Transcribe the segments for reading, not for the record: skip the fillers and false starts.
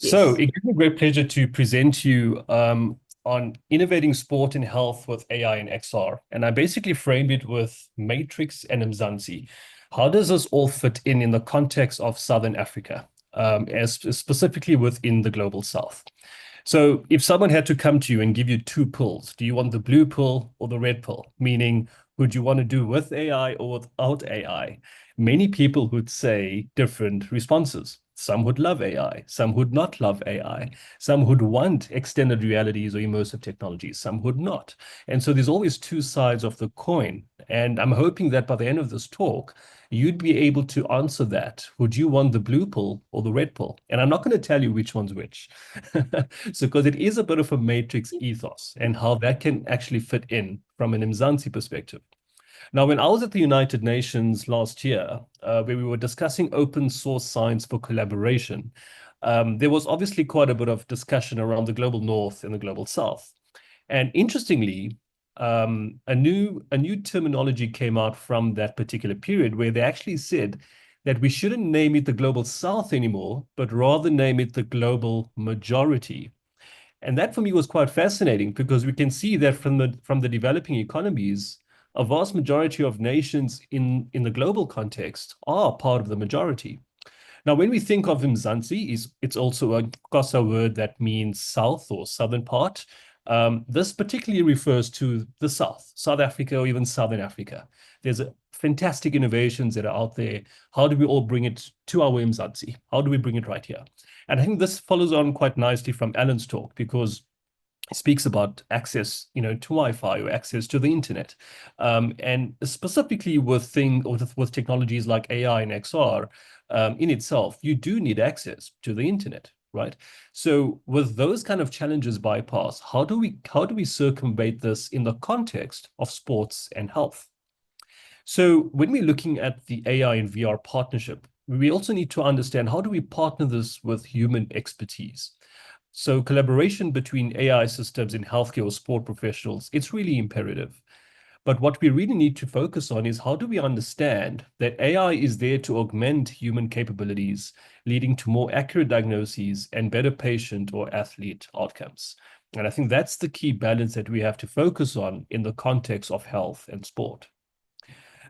So Yes. it gives me great pleasure to present you on innovating sport and health with AI and XR. And I basically framed it with Matrix and Mzansi. How does this all fit in the context of Southern Africa, as specifically within the global South? So if someone had to come to you and give you two pills, do you want the blue pill or the red pill? Meaning, would you want to do with AI or without AI? Many people would say different responses. Some would love AI, some would not love AI, some would want extended realities or immersive technologies, some would not. And so there's always two sides of the coin. And I'm hoping that by the end of this talk, you'd be able to answer that. Would you want the blue pill or the red pill? And I'm not going to tell you which one's which. So, because it is a bit of a matrix ethos and how that can actually fit in from an Mzansi perspective. Now, when I was at the United Nations last year, where we were discussing open source science for collaboration, there was obviously quite a bit of discussion around the global north and the global south. And interestingly, a new terminology came out from that particular period where they actually said that we shouldn't name it the global south anymore, but rather name it the global majority. And that for me was quite fascinating because we can see that from the developing economies, a vast majority of nations in the global context are part of the majority. Now, when we think of Mzansi, it's also a Xhosa word that means south or southern part. This particularly refers to the South, South Africa, or even Southern Africa. There's fantastic innovations that are out there. How do we all bring it to our Mzansi? How do we bring it right here? And I think this follows on quite nicely from Alan's talk because he speaks about access, to Wi-Fi or access to the internet, and specifically with technologies like AI and XR, in itself, you do need access to the internet, right? So with those kind of challenges bypassed, how do we circumvent this in the context of sports and health? So when we're looking at the AI and VR partnership, we also need to understand how do we partner this with human expertise. So collaboration between AI systems in healthcare or sport professionals, it's really imperative. But what we really need to focus on is how do we understand that AI is there to augment human capabilities, leading to more accurate diagnoses and better patient or athlete outcomes. And I think that's the key balance that we have to focus on in the context of health and sport.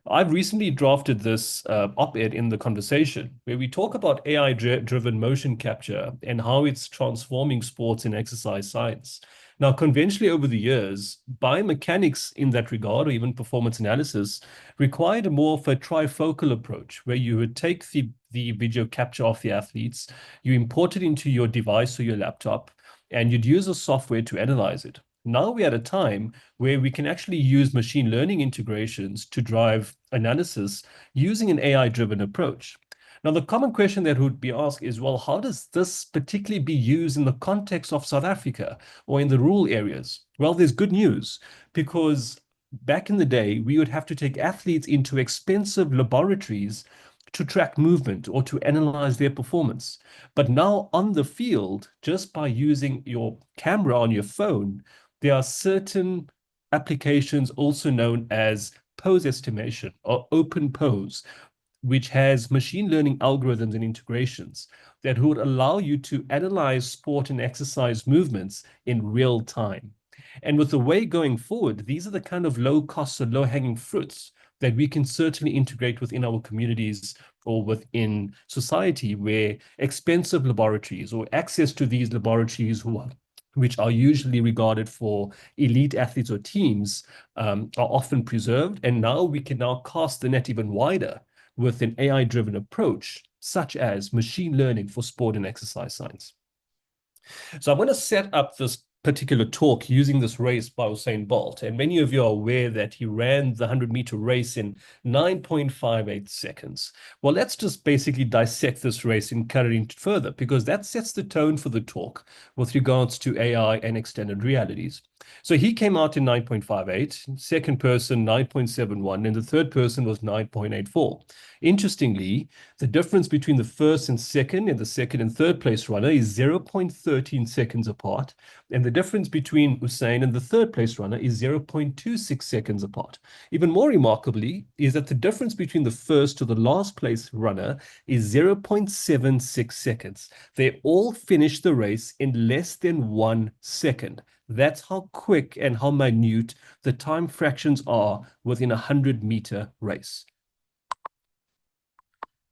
I've recently drafted this op-ed in The Conversation, where we talk about AI-driven motion capture and how it's transforming sports and exercise science. Now, conventionally over the years, biomechanics in that regard, or even performance analysis, required more of a trifocal approach, where you would take the video capture of the athletes, you import it into your device or your laptop, and you'd use a software to analyze it. Now we're at a time where we can actually use machine learning integrations to drive analysis using an AI-driven approach. Now, the common question that would be asked is, well, how does this particularly be used in the context of South Africa or in the rural areas? Well, there's good news because back in the day, we would have to take athletes into expensive laboratories to track movement or to analyze their performance. But now on the field, just by using your camera on your phone, there are certain applications also known as pose estimation or open pose, which has machine learning algorithms and integrations that would allow you to analyze sport and exercise movements in real time. And with the way going forward, these are the kind of low cost and low hanging fruits that we can certainly integrate within our communities or within society where expensive laboratories or access to these laboratories which are usually regarded for elite athletes or teams, are often preserved. And now we can now cast the net even wider with an AI-driven approach, such as machine learning for sport and exercise science. So I'm going to set up this particular talk using this race by Usain Bolt. And many of you are aware that he ran the 100-meter race in 9.58 seconds. Well, let's just basically dissect this race and cut it into further because that sets the tone for the talk with regards to AI and extended realities. So he came out in 9.58, second person 9.71, and the third person was 9.84. Interestingly, the difference between the second and third place runner is 0.13 seconds apart, and the the difference between Usain and the third place runner is 0.26 seconds apart. Even more remarkably is that the difference between the first to the last place runner is 0.76 seconds. They all finished the race in less than 1 second. That's how quick and how minute the time fractions are within a 100-meter race.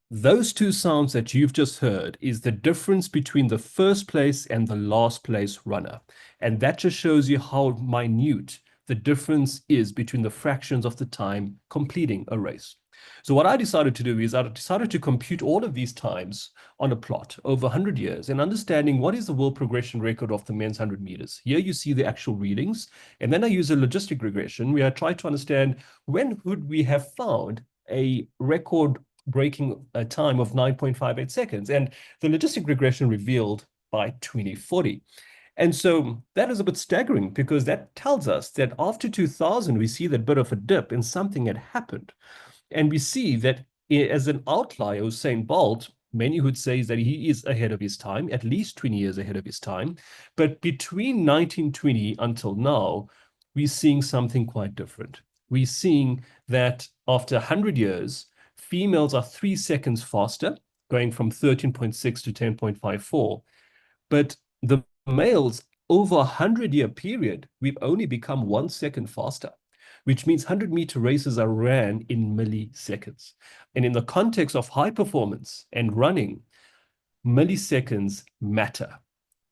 Those two sounds that you've just heard is the difference between the first place and the last place runner. And that just shows you how minute the difference is between the fractions of the time completing a race. So what I decided to do is I decided to compute all of these times on a plot over 100 years and understanding what is the world progression record of the men's 100 meters. Here you see the actual readings. And then I use a logistic regression where I try to understand when would we have found a record breaking a time of 9.58 seconds. And the logistic regression revealed by 2040. And so that is a bit staggering because that tells us that after 2000, we see that bit of a dip and something had happened. And we see that as an outlier, Usain Bolt, many would say that he is ahead of his time, at least 20 years ahead of his time. But between 1920 until now, we're seeing something quite different. We're seeing that after 100 years, females are 3 seconds faster, going from 13.6 to 10.54. But the males, over a 100-year period, we've only become 1 second faster, which means 100-meter races are ran in milliseconds. And in the context of high performance and running, milliseconds matter.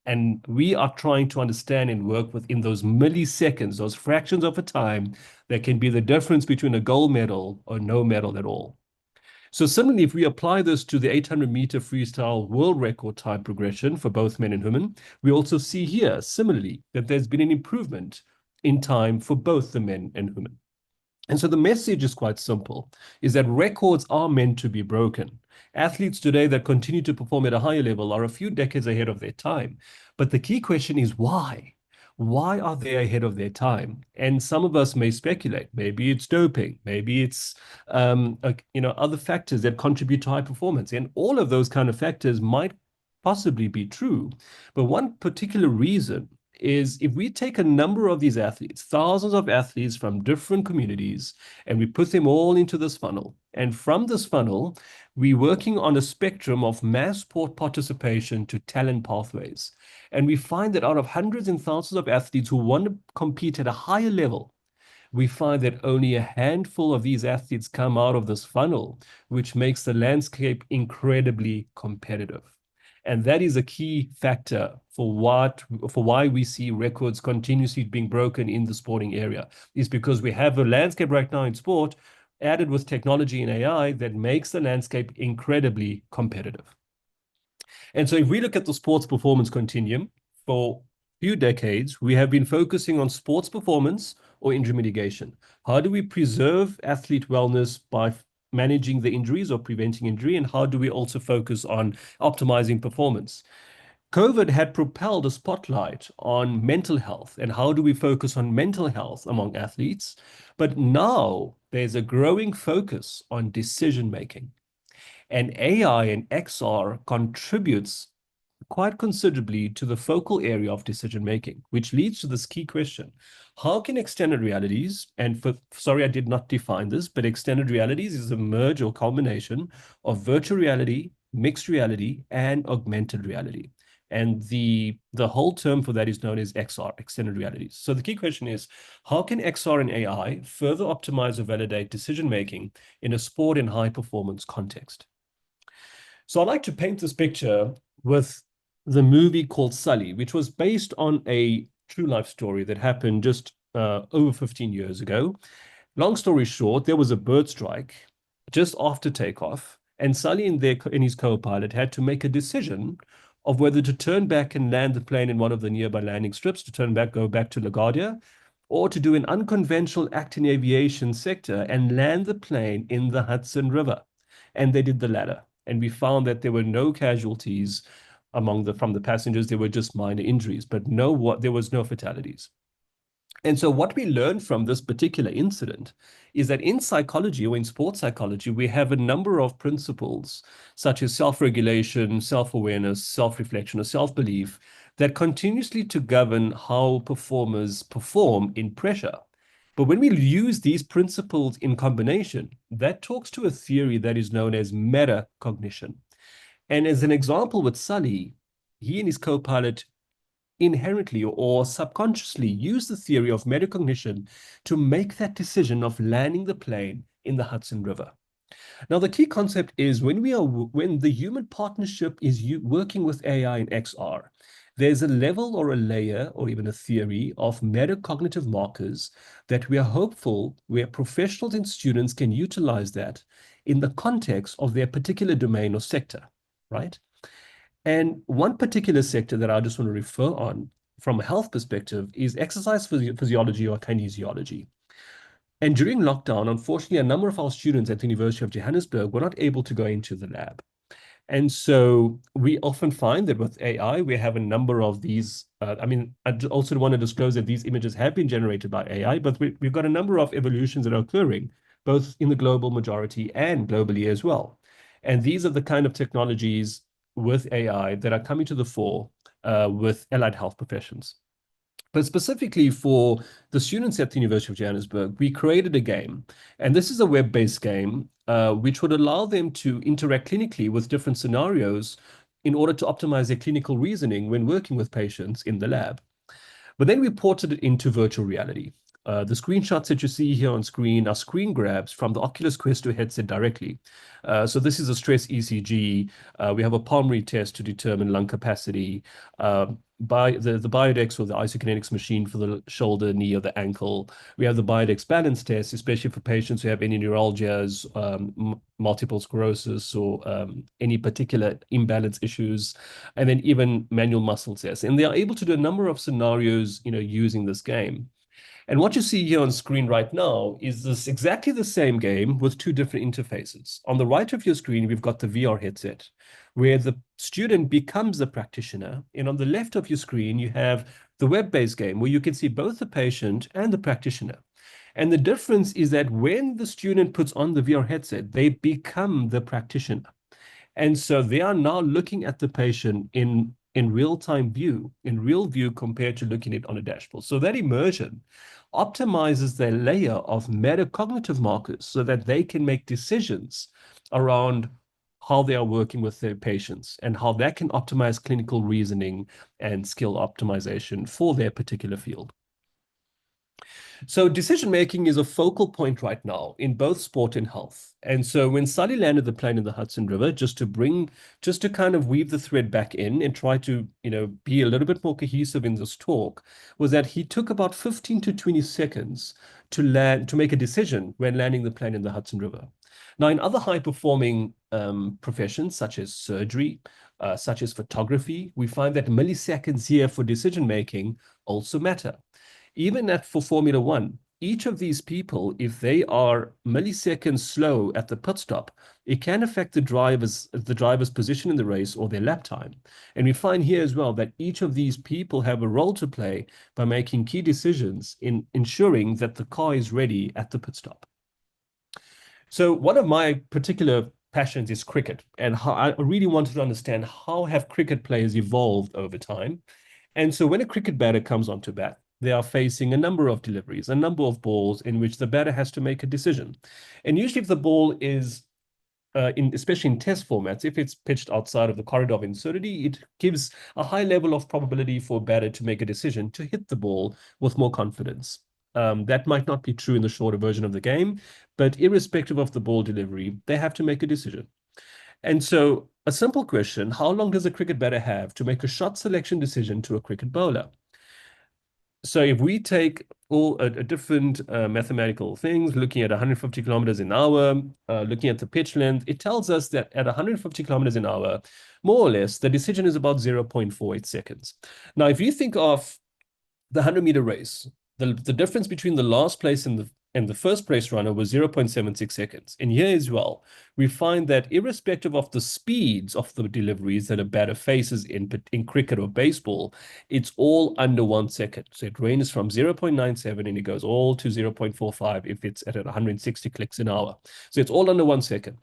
And we are trying to understand and work within those milliseconds, those fractions of a time that can be the difference between a gold medal or no medal at all. So similarly, if we apply this to the 800-meter freestyle world record time progression for both men and women, we also see here, similarly, that there's been an improvement in time for both the men and women. And so the message is quite simple, is that records are meant to be broken. Athletes today that continue to perform at a higher level are a few decades ahead of their time. But the key question is why? Why are they ahead of their time? And some of us may speculate. Maybe it's doping. Maybe it's other factors that contribute to high performance. And all of those kind of factors might possibly be true. But one particular reason is if we take a number of these athletes, thousands of athletes from different communities, and we put them all into this funnel. And from this funnel, we're working on a spectrum of mass sport participation to talent pathways. And we find that out of hundreds and thousands of athletes who want to compete at a higher level, we find that only a handful of these athletes come out of this funnel, which makes the landscape incredibly competitive. And that is a key factor for why we see records continuously being broken in the sporting area, is because we have a landscape right now in sport added with technology and AI that makes the landscape incredibly competitive. And so if we look at the sports performance continuum, for a few decades, we have been focusing on sports performance or injury mitigation. How do we preserve athlete wellness by managing the injuries or preventing injury, and how do we also focus on optimizing performance? COVID had propelled a spotlight on mental health and how do we focus on mental health among athletes. But now there's a growing focus on decision making. And AI and XR contributes quite considerably to the focal area of decision making, which leads to this key question. How can extended realities, and sorry, I did not define this, but extended realities is a merge or culmination of virtual reality, mixed reality, and augmented reality. And the whole term for that is known as XR, extended realities. So the key question is, how can XR and AI further optimize or validate decision making in a sport and high performance context? So I'd like to paint this picture with the movie called Sully, which was based on a true life story that happened just over 15 years ago. Long story short, there was a bird strike just after takeoff, and Sully and his co-pilot had to make a decision of whether to turn back and land the plane in one of the nearby landing strips, to turn back, go back to LaGuardia, or to do an unconventional act in the aviation sector and land the plane in the Hudson River. And they did the latter. And we found that there were no casualties from the passengers. There were just minor injuries, but there was no fatalities. And so what we learned from this particular incident is that in psychology or in sports psychology, we have a number of principles such as self-regulation, self-awareness, self-reflection, or self-belief that continuously to govern how performers perform in pressure. But when we use these principles in combination, that talks to a theory that is known as metacognition. And as an example with Sully, he and his co-pilot inherently or subconsciously use the theory of metacognition to make that decision of landing the plane in the Hudson River. Now, the key concept is when the human partnership is working with AI and XR, there's a level or a layer or even a theory of metacognitive markers that we are hopeful where professionals and students can utilize that in the context of their particular domain or sector, right? And one particular sector that I just want to refer on from a health perspective is exercise physiology or kinesiology. And during lockdown, unfortunately, a number of our students at the University of Johannesburg were not able to go into the lab. And so we often find that with AI, we have a number of these. I also want to disclose that these images have been generated by AI, but we've got a number of evolutions that are occurring, both in the global majority and globally as well. And these are the kind of technologies with AI that are coming to the fore with allied health professions. But specifically for the students at the University of Johannesburg, we created a game. And this is a web-based game which would allow them to interact clinically with different scenarios in order to optimize their clinical reasoning when working with patients in the lab. But then we ported it into virtual reality. The screenshots that you see here on screen are screen grabs from the Oculus Quest 2 headset directly. So this is a stress ECG. We have a pulmonary test to determine lung capacity. By the Biodex or the isokinetics machine for the shoulder, knee, or the ankle. We have the Biodex balance test, especially for patients who have any neuralgias, multiple sclerosis, or any particular imbalance issues, and then even manual muscle tests. And they are able to do a number of scenarios, using this game. And what you see here on screen right now is this exactly the same game with two different interfaces. On the right of your screen, we've got the VR headset, where the student becomes the practitioner. And on the left of your screen, you have the web-based game, where you can see both the patient and the practitioner. And the difference is that when the student puts on the VR headset, they become the practitioner. And so they are now looking at the patient in real-time view, in real view compared to looking at it on a dashboard. So that immersion optimizes their layer of metacognitive markers so that they can make decisions around how they are working with their patients and how that can optimize clinical reasoning and skill optimization for their particular field. So decision-making is a focal point right now in both sport and health. And so when Sully landed the plane in the Hudson River, just to kind of weave the thread back in and try to, be a little bit more cohesive in this talk, was that he took about 15 to 20 seconds to make a decision when landing the plane in the Hudson River. Now, in other high-performing professions, such as surgery, such as photography, we find that milliseconds here for decision-making also matter. Even for Formula One, each of these people, if they are milliseconds slow at the pit stop, it can affect the driver's position in the race or their lap time. And we find here as well that each of these people have a role to play by making key decisions in ensuring that the car is ready at the pit stop. So one of my particular passions is cricket, and how I really wanted to understand how have cricket players evolved over time. And so when a cricket batter comes onto bat, they are facing a number of deliveries, a number of balls in which the batter has to make a decision. And usually if the ball is, especially in test formats, if it's pitched outside of the corridor of insertity, it gives a high level of probability for a batter to make a decision to hit the ball with more confidence. That might not be true in the shorter version of the game, but irrespective of the ball delivery, they have to make a decision. And so a simple question, how long does a cricket batter have to make a shot selection decision to a cricket bowler? So if we take all different mathematical things, looking at 150 kilometers an hour, looking at the pitch length, it tells us that at 150 kilometers an hour, more or less, the decision is about 0.48 seconds. Now, if you think of the 100-meter race, the difference between the last place and the first place runner was 0.76 seconds. And here as well, we find that irrespective of the speeds of the deliveries that a batter faces in cricket or baseball, it's all under 1 second. So it ranges from 0.97 and it goes all to 0.45 if it's at 160 clicks an hour. So it's all under 1 second.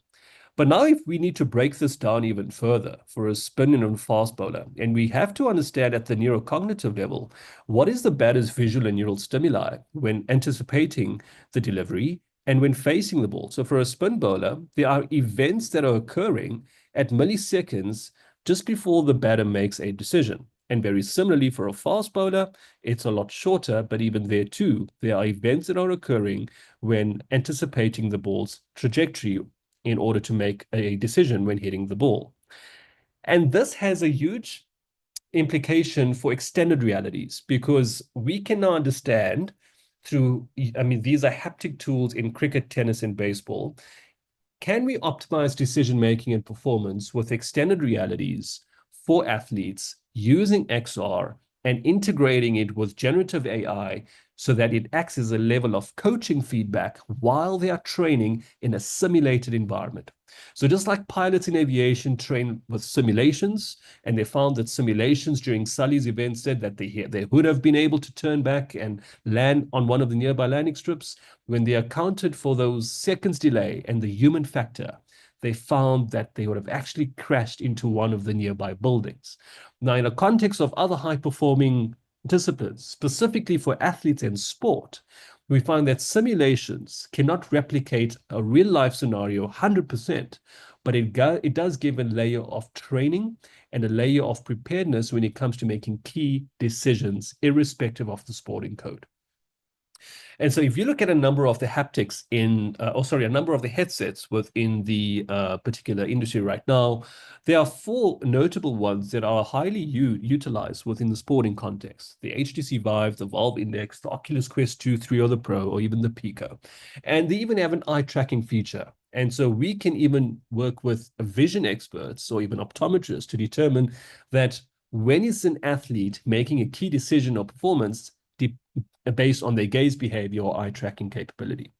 But now if we need to break this down even further for a spin and a fast bowler, and we have to understand at the neurocognitive level, what is the batter's visual and neural stimuli when anticipating the delivery and when facing the ball. So for a spin bowler, there are events that are occurring at milliseconds just before the batter makes a decision. And very similarly for a fast bowler, it's a lot shorter, but even there too, there are events that are occurring when anticipating the ball's trajectory in order to make a decision when hitting the ball. And this has a huge implication for extended realities because we can now understand through, I mean, these are haptic tools in cricket, tennis, and baseball. Can we optimize decision making and performance with extended realities for athletes using XR and integrating it with generative AI so that it acts as a level of coaching feedback while they are training in a simulated environment? So just like pilots in aviation train with simulations, and they found that simulations during Sully's event said that they would have been able to turn back and land on one of the nearby landing strips, when they accounted for those seconds delay and the human factor, they found that they would have actually crashed into one of the nearby buildings. Now, in a context of other high-performing disciplines, specifically for athletes and sport, we find that simulations cannot replicate a real-life scenario 100%, but it does give a layer of training and a layer of preparedness when it comes to making key decisions, irrespective of the sporting code. And so if you look at a number of the haptics a number of the headsets within the particular industry right now, there are four notable ones that are highly utilized within the sporting context: the HTC Vive, the Valve Index, the Oculus Quest 2, 3, or the Pro, or even the Pico. And they even have an eye tracking feature. And so we can even work with vision experts or even optometrists to determine that when is an athlete making a key decision or performance based on their gaze behavior or eye tracking capability.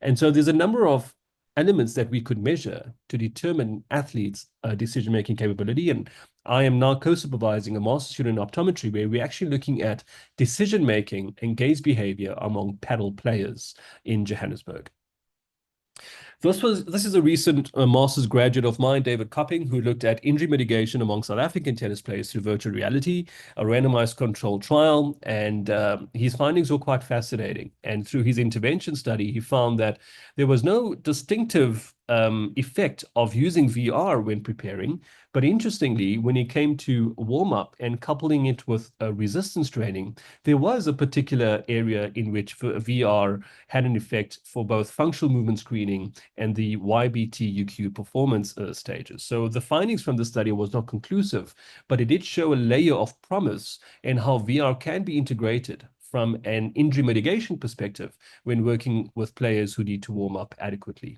And so there's a number of elements that we could measure to determine athletes' decision-making capability. And I am now co-supervising a master's student in optometry where we're actually looking at decision-making and gaze behavior among paddle players in Johannesburg. This is a recent master's graduate of mine, David Copping, who looked at injury mitigation among South African tennis players through virtual reality, a randomized controlled trial, and his findings were quite fascinating. And through his intervention study, he found that there was no distinctive effect of using VR when preparing. But interestingly, when it came to warm up and coupling it with resistance training, there was a particular area in which VR had an effect for both functional movement screening and the YBT-UQ performance stages. So the findings from the study was not conclusive, but it did show a layer of promise in how VR can be integrated from an injury mitigation perspective when working with players who need to warm up adequately.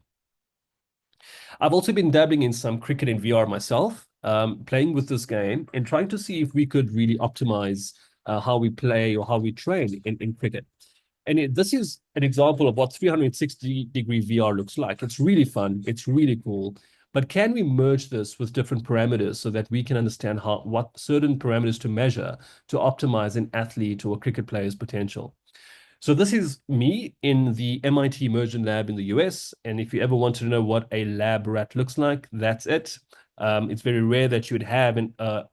I've also been dabbling in some cricket in VR myself, playing with this game and trying to see if we could really optimize how we play or how we train in cricket. And this is an example of what 360-degree VR looks like. It's really fun. It's really cool. But can we merge this with different parameters so that we can understand what certain parameters to measure to optimize an athlete or a cricket player's potential? So this is me in the MIT Immersion Lab in the US. And if you ever wanted to know what a lab rat looks like, that's it. It's very rare that you would have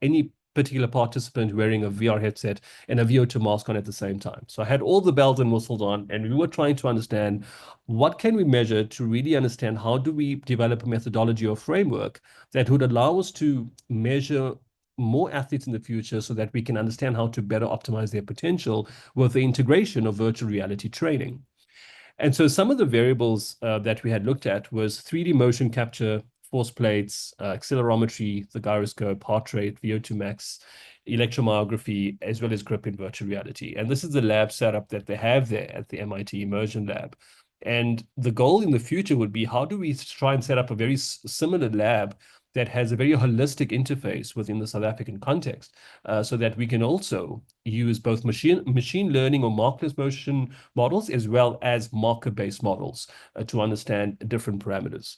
any particular participant wearing a VR headset and a VO2 mask on at the same time. So I had all the bells and whistles on, and we were trying to understand what can we measure to really understand how do we develop a methodology or framework that would allow us to measure more athletes in the future so that we can understand how to better optimize their potential with the integration of virtual reality training. And so some of the variables that we had looked at was 3D motion capture, force plates, accelerometry, the gyroscope, heart rate, VO2 max, electromyography, as well as grip in virtual reality. And this is the lab setup that they have there at the MIT Immersion Lab. And the goal in the future would be, how do we try and set up a very similar lab that has a very holistic interface within the South African context, so that we can also use both machine learning or markerless motion models as well as marker-based models to understand different parameters.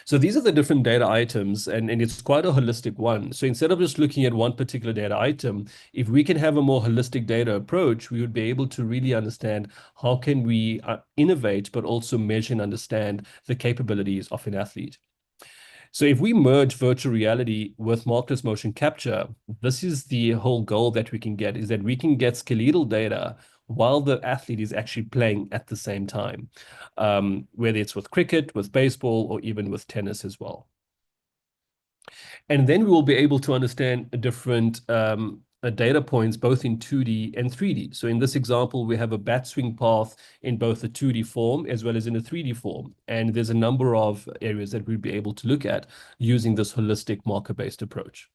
So these are the different data items, and it's quite a holistic one. So instead of just looking at one particular data item, if we can have a more holistic data approach, we would be able to really understand how can we innovate, but also measure and understand the capabilities of an athlete. So if we merge virtual reality with markerless motion capture, this is the whole goal that we can get, is that we can get skeletal data while the athlete is actually playing at the same time, whether it's with cricket, with baseball, or even with tennis as well. And then we will be able to understand different data points, both in 2D and 3D. So in this example, we have a bat swing path in both a 2D form as well as in a 3D form. And there's a number of areas that we'll be able to look at using this holistic marker-based approach.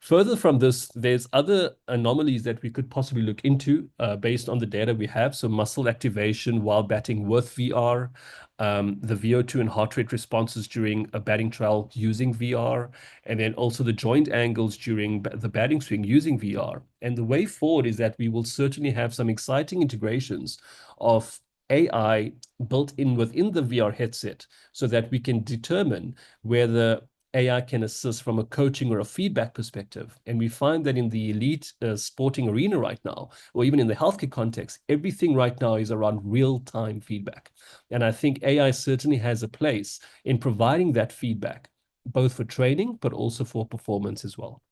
Further from this, there's other anomalies that we could possibly look into based on the data we have. So muscle activation while batting with VR, the VO2 and heart rate responses during a batting trial using VR, and then also the joint angles during the batting swing using VR. And the way forward is that we will certainly have some exciting integrations of AI built in within the VR headset so that we can determine whether AI can assist from a coaching or a feedback perspective. And we find that in the elite sporting arena right now, or even in the healthcare context, everything right now is around real-time feedback. And I think AI certainly has a place in providing that feedback, both for training, but also for performance as well.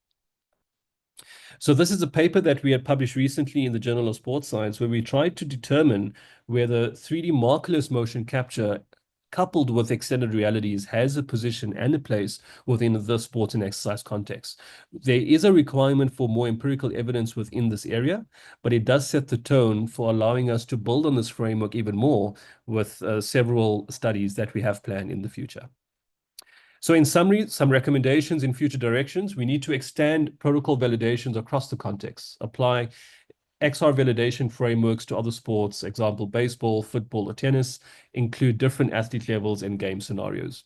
So this is a paper that we had published recently in the Journal of Sports Science, where we tried to determine whether 3D markerless motion capture coupled with extended realities has a position and a place within the sports and exercise context. There is a requirement for more empirical evidence within this area, but it does set the tone for allowing us to build on this framework even more with several studies that we have planned in the future. So in summary, some recommendations in future directions: we need to extend protocol validations across the context, apply XR validation frameworks to other sports, example, baseball, football, or tennis, include different athlete levels and game scenarios.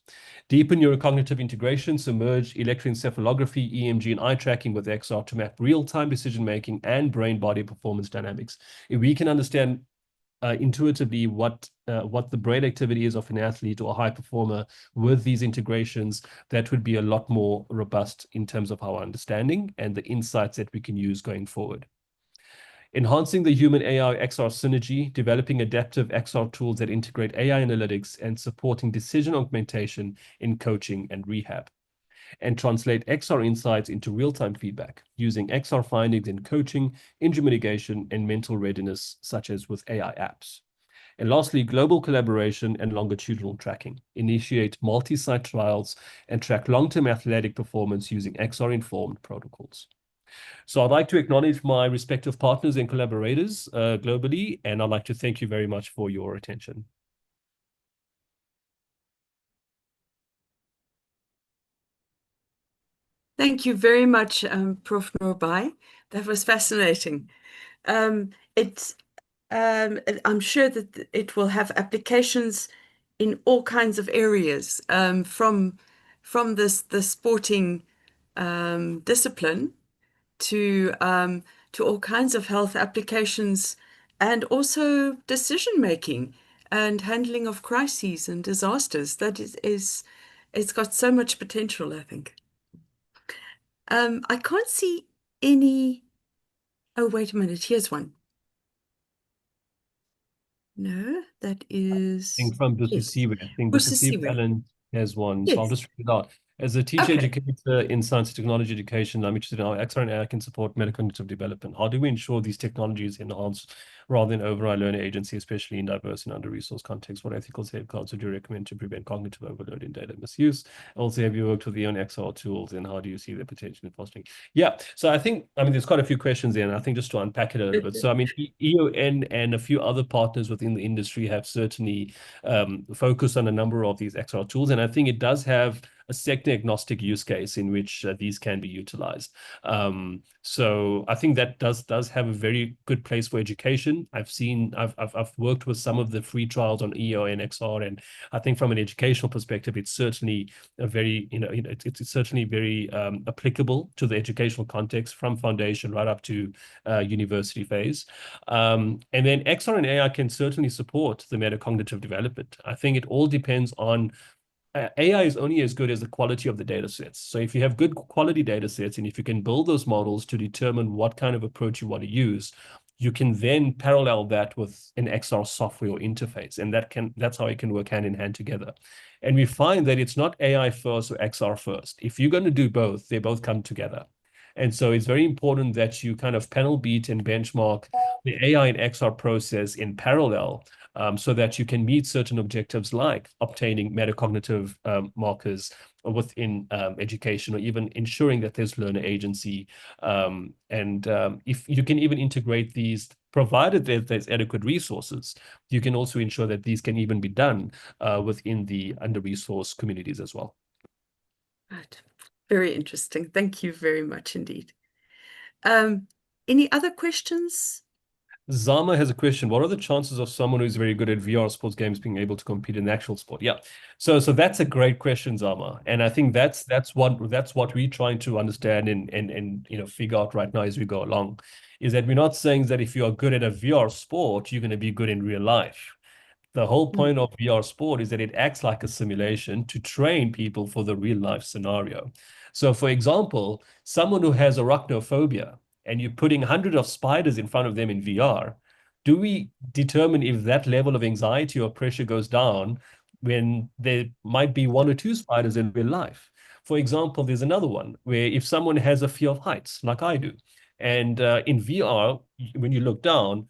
Deepen neurocognitive integration, so merge electroencephalography, EMG, and eye tracking with XR to map real-time decision-making and brain-body performance dynamics. If we can understand intuitively what the brain activity is of an athlete or a high performer with these integrations, that would be a lot more robust in terms of our understanding and the insights that we can use going forward. Enhancing the human AI XR synergy, developing adaptive XR tools that integrate AI analytics, and supporting decision augmentation in coaching and rehab. And translate XR insights into real-time feedback using XR findings in coaching, injury mitigation, and mental readiness, such as with AI apps. And lastly, global collaboration and longitudinal tracking. Initiate multi-site trials and track long-term athletic performance using XR-informed protocols. So I'd like to acknowledge my respective partners and collaborators globally, and I'd like to thank you very much for your attention. Thank you very much, Prof Noorbhai. That was fascinating. I'm sure that it will have applications in all kinds of areas, from the sporting discipline to all kinds of health applications, and also decision making and handling of crises and disasters. That it's got so much potential, I think. I can't see any. Oh, wait a minute. Here's one. No, that I is, think from yes. Busisiwe. I think Busisiwe Busisiwe. Ellen has one. So I'll Yes. just read it out. As a teacher Okay. educator in science and technology education, I'm interested in how XR and AI can support metacognitive development. How do we ensure these technologies enhance rather than override learner agency, especially in diverse and under-resourced contexts? What ethical safeguards would you recommend to prevent cognitive overload and data misuse? Also, have you worked with EON XR tools, and how do you see their potential in fostering? Yeah, so I think, there's quite a few questions there, and I think just to unpack it a little bit. So, EON and a few other partners within the industry have certainly focused on a number of these XR tools, and I think it does have a sector agnostic use case in which these can be utilized. So I think that does have a very good place for education. I've worked with some of the free trials on EO and XR, and I think from an educational perspective, it's certainly a very, it's certainly very applicable to the educational context from foundation right up to university phase. And then XR and AI can certainly support the metacognitive development. I think it all depends on AI is only as good as the quality of the data sets. So if you have good quality data sets and if you can build those models to determine what kind of approach you want to use, you can then parallel that with an XR software or interface, and that's how it can work hand in hand together. And we find that it's not AI first or XR first. If you're going to do both, they both come together. And so it's very important that you kind of panel beat and benchmark the AI and XR process in parallel, so that you can meet certain objectives like obtaining metacognitive markers within education, or even ensuring that there's learner agency. If you can even integrate these, provided that there's adequate resources, you can also ensure that these can even be done within the under-resourced communities as well. Right. Very interesting. Thank you very much indeed. Um, any other questions? Zama has a question. What are the chances of someone who's very good at VR sports games being able to compete in the actual sport? Yeah. So that's a great question, Zama. And I think that's what we're trying to understand and figure out right now as we go along, is that we're not saying that if you are good at a VR sport, you're going to be good in real life. The whole Mm. point of VR sport is that it acts like a simulation to train people for the real life scenario. So, for example, someone who has arachnophobia and you're putting hundreds of spiders in front of them in VR, do we determine if that level of anxiety or pressure goes down when there might be one or two spiders in real life? For example, there's another one where if someone has a fear of heights, like I do, and in VR, when you look down,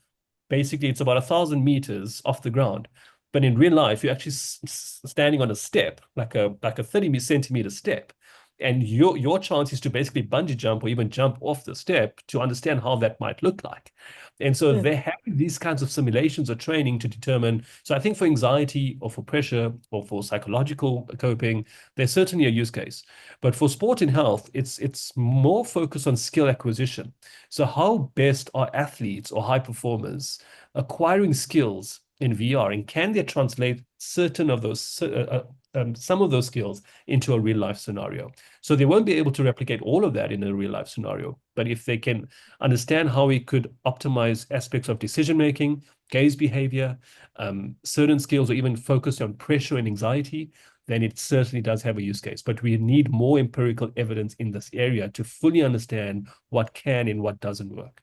basically it's about 1,000 meters off the ground. But in real life, you're actually standing on a step, like a 30 centimeter step. And your chance is to basically bungee jump or even jump off the step to understand how that might look like. And so Yeah. they have these kinds of simulations or training to determine. So I think for anxiety or for pressure or for psychological coping, there's certainly a use case. But for sport and health, it's more focused on skill acquisition. So how best are athletes or high performers acquiring skills in VR, and can they translate certain of those some of those skills into a real life scenario? So they won't be able to replicate all of that in a real life scenario, but if they can understand how we could optimize aspects of decision making, gaze behavior, certain skills, or even focus on pressure and anxiety, then it certainly does have a use case. But we need more empirical evidence in this area to fully understand what can and what doesn't work.